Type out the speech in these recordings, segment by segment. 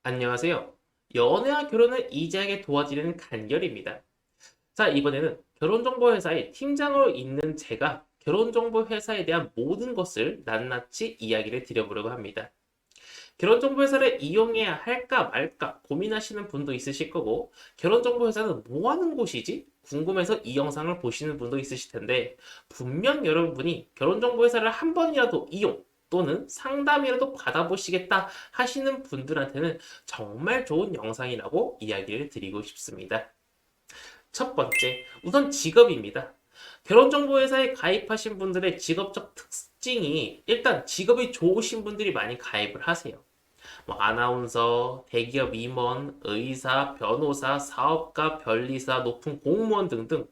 안녕하세요. 연애와 결혼을 이지하게 도와드리는 간결입니다. 자, 이번에는 결혼정보회사의 팀장으로 있는 제가 결혼정보회사에 대한 모든 것을 낱낱이 이야기를 드려보려고 합니다. 결혼정보회사를 이용해야 할까 말까 고민하시는 분도 있으실 거고, 결혼정보회사는 뭐 하는 곳이지? 궁금해서 이 영상을 보시는 분도 있으실 텐데, 분명 여러분이 결혼정보회사를 한 번이라도 이용 또는 상담이라도 받아보시겠다 하시는 분들한테는 정말 좋은 영상이라고 이야기를 드리고 싶습니다. 첫 번째, 우선 직업입니다. 결혼정보회사에 가입하신 분들의 직업적 특징이 일단 직업이 좋으신 분들이 많이 가입을 하세요. 뭐 아나운서, 대기업 임원, 의사, 변호사, 사업가, 변리사, 높은 공무원 등등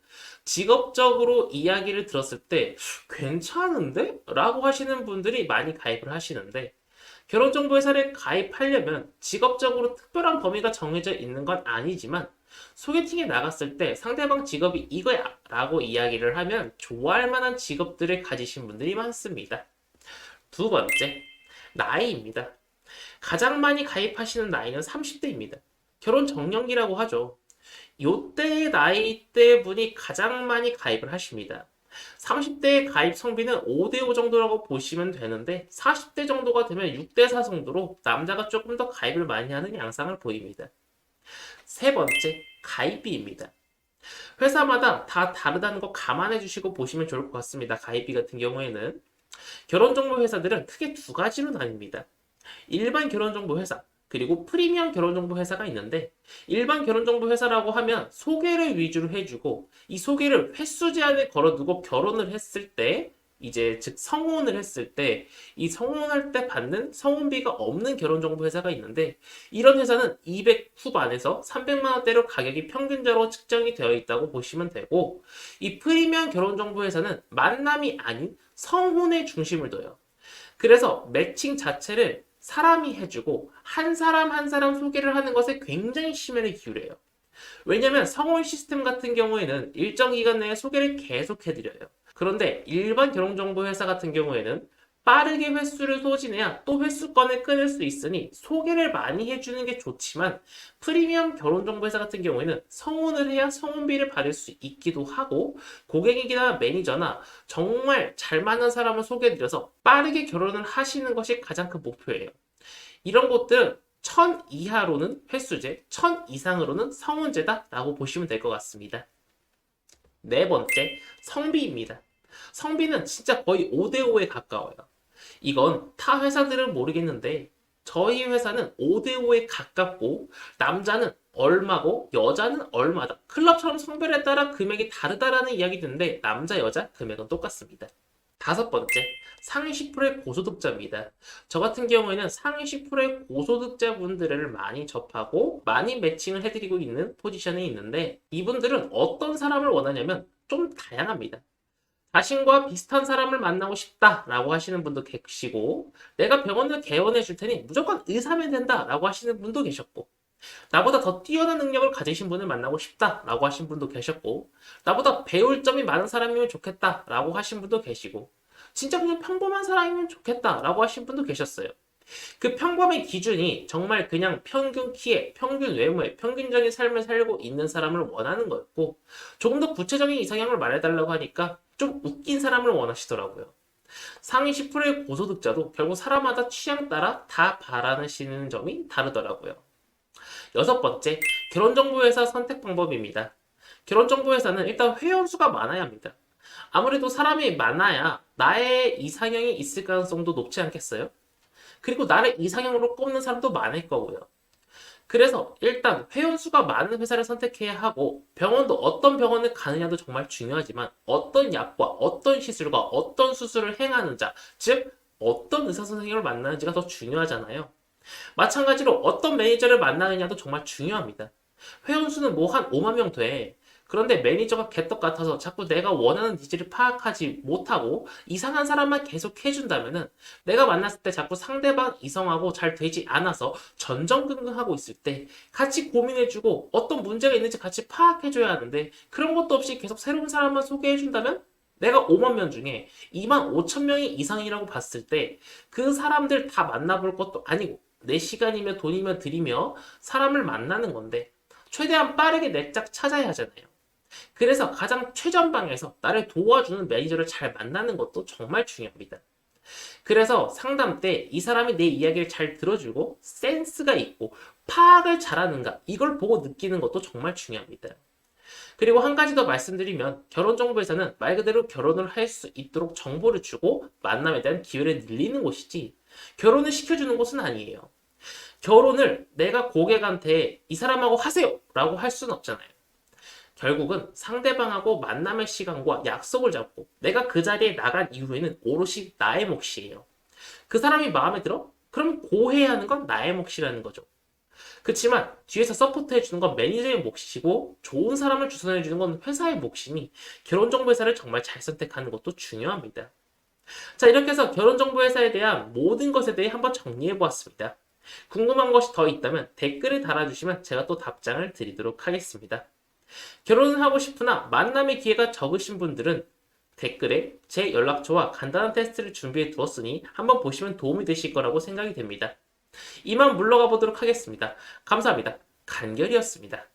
직업적으로 이야기를 들었을 때 괜찮은데? 라고 하시는 분들이 많이 가입을 하시는데 결혼정보회사를 가입하려면 직업적으로 특별한 범위가 정해져 있는 건 아니지만 소개팅에 나갔을 때 상대방 직업이 이거야 라고 이야기를 하면 좋아할 만한 직업들을 가지신 분들이 많습니다. 두 번째, 나이입니다. 가장 많이 가입하시는 나이는 30대입니다. 결혼 정년기라고 하죠. 요때의 나이대 분이 가장 많이 가입을 하십니다. 30대의 가입 성비는 5대5 정도라고 보시면 되는데 40대 정도가 되면 6대4 정도로 남자가 조금 더 가입을 많이 하는 양상을 보입니다. 세 번째, 가입비입니다. 회사마다 다 다르다는 거 감안해 주시고 보시면 좋을 것 같습니다. 가입비 같은 경우에는 결혼정보 회사들은 크게 두 가지로 나뉩니다. 일반 결혼정보 회사, 그리고 프리미엄 결혼정보 회사가 있는데 일반 결혼정보 회사라고 하면 소개를 위주로 해주고 이 소개를 횟수 제한에 걸어두고 결혼을 했을 때 이제 즉 성혼을 했을 때 이 성혼할 때 받는 성혼비가 없는 결혼정보 회사가 있는데 이런 회사는 200 후반에서 300만 원대로 가격이 평균적으로 측정이 되어 있다고 보시면 되고 이 프리미엄 결혼정보 회사는 만남이 아닌 성혼에 중심을 둬요. 그래서 매칭 자체를 사람이 해주고 한 사람 한 사람 소개를 하는 것에 굉장히 심혈을 기울여요. 왜냐면 성원 시스템 같은 경우에는 일정 기간 내에 소개를 계속 해드려요. 그런데 일반 결혼정보회사 같은 경우에는 빠르게 횟수를 소진해야 또 횟수권을 끊을 수 있으니 소개를 많이 해주는 게 좋지만 프리미엄 결혼정보회사 같은 경우에는 성혼을 해야 성혼비를 받을 수 있기도 하고 고객이나 매니저나 정말 잘 맞는 사람을 소개해드려서 빠르게 결혼을 하시는 것이 가장 큰 목표예요. 이런 곳들은 1000 이하로는 횟수제, 1000 이상으로는 성혼제다라고 보시면 될 것 같습니다. 네 번째, 성비입니다. 성비는 진짜 거의 5대5에 가까워요. 이건 타 회사들은 모르겠는데 저희 회사는 5대5에 가깝고 남자는 얼마고 여자는 얼마다. 클럽처럼 성별에 따라 금액이 다르다라는 이야기인데 남자 여자 금액은 똑같습니다. 다섯 번째, 상위 10%의 고소득자입니다. 저 같은 경우에는 상위 10%의 고소득자분들을 많이 접하고 많이 매칭을 해드리고 있는 포지션에 있는데 이분들은 어떤 사람을 원하냐면 좀 다양합니다. 자신과 비슷한 사람을 만나고 싶다라고 하시는 분도 계시고 내가 병원을 개원해 줄 테니 무조건 의사면 된다라고 하시는 분도 계셨고 나보다 더 뛰어난 능력을 가지신 분을 만나고 싶다라고 하신 분도 계셨고 나보다 배울 점이 많은 사람이면 좋겠다라고 하신 분도 계시고 진짜 그냥 평범한 사람이면 좋겠다라고 하신 분도 계셨어요. 그 평범의 기준이 정말 그냥 평균 키에, 평균 외모에, 평균적인 삶을 살고 있는 사람을 원하는 거였고 조금 더 구체적인 이상형을 말해달라고 하니까 좀 웃긴 사람을 원하시더라고요. 상위 10%의 고소득자도 결국 사람마다 취향 따라 다 바라시는 점이 다르더라고요. 여섯 번째, 결혼정보회사 선택 방법입니다. 결혼정보회사는 일단 회원수가 많아야 합니다. 아무래도 사람이 많아야 나의 이상형이 있을 가능성도 높지 않겠어요? 그리고 나를 이상형으로 꼽는 사람도 많을 거고요. 그래서 일단 회원수가 많은 회사를 선택해야 하고 병원도 어떤 병원을 가느냐도 정말 중요하지만 어떤 약과 어떤 시술과 어떤 수술을 행하는 자, 즉 어떤 의사 선생님을 만나는지가 더 중요하잖아요. 마찬가지로 어떤 매니저를 만나느냐도 정말 중요합니다. 회원수는 뭐 한 5만 명 돼. 그런데 매니저가 개떡 같아서 자꾸 내가 원하는 니즈를 파악하지 못하고 이상한 사람만 계속 해준다면은 내가 만났을 때 자꾸 상대방 이성하고 잘 되지 않아서 전전긍긍하고 있을 때 같이 고민해주고 어떤 문제가 있는지 같이 파악해줘야 하는데 그런 것도 없이 계속 새로운 사람만 소개해준다면 내가 5만 명 중에 2만 5천 명이 이상이라고 봤을 때 그 사람들 다 만나볼 것도 아니고 내 시간이며 돈이며 들이며 사람을 만나는 건데 최대한 빠르게 내 짝 찾아야 하잖아요. 그래서 가장 최전방에서 나를 도와주는 매니저를 잘 만나는 것도 정말 중요합니다. 그래서 상담 때 이 사람이 내 이야기를 잘 들어주고 센스가 있고 파악을 잘하는가 이걸 보고 느끼는 것도 정말 중요합니다. 그리고 한 가지 더 말씀드리면 결혼정보회사는 말 그대로 결혼을 할 수 있도록 정보를 주고 만남에 대한 기회를 늘리는 곳이지 결혼을 시켜주는 곳은 아니에요. 결혼을 내가 고객한테 이 사람하고 하세요 라고 할 수는 없잖아요. 결국은 상대방하고 만남의 시간과 약속을 잡고 내가 그 자리에 나간 이후에는 오롯이 나의 몫이에요. 그 사람이 마음에 들어? 그럼 고해야 하는 건 나의 몫이라는 거죠. 그렇지만 뒤에서 서포트해주는 건 매니저의 몫이고 좋은 사람을 추천해주는 건 회사의 몫이니 결혼정보회사를 정말 잘 선택하는 것도 중요합니다. 자, 이렇게 해서 결혼정보회사에 대한 모든 것에 대해 한번 정리해보았습니다. 궁금한 것이 더 있다면 댓글을 달아주시면 제가 또 답장을 드리도록 하겠습니다. 결혼을 하고 싶으나 만남의 기회가 적으신 분들은 댓글에 제 연락처와 간단한 테스트를 준비해 두었으니 한번 보시면 도움이 되실 거라고 생각이 됩니다. 이만 물러가 보도록 하겠습니다. 감사합니다. 간결이었습니다.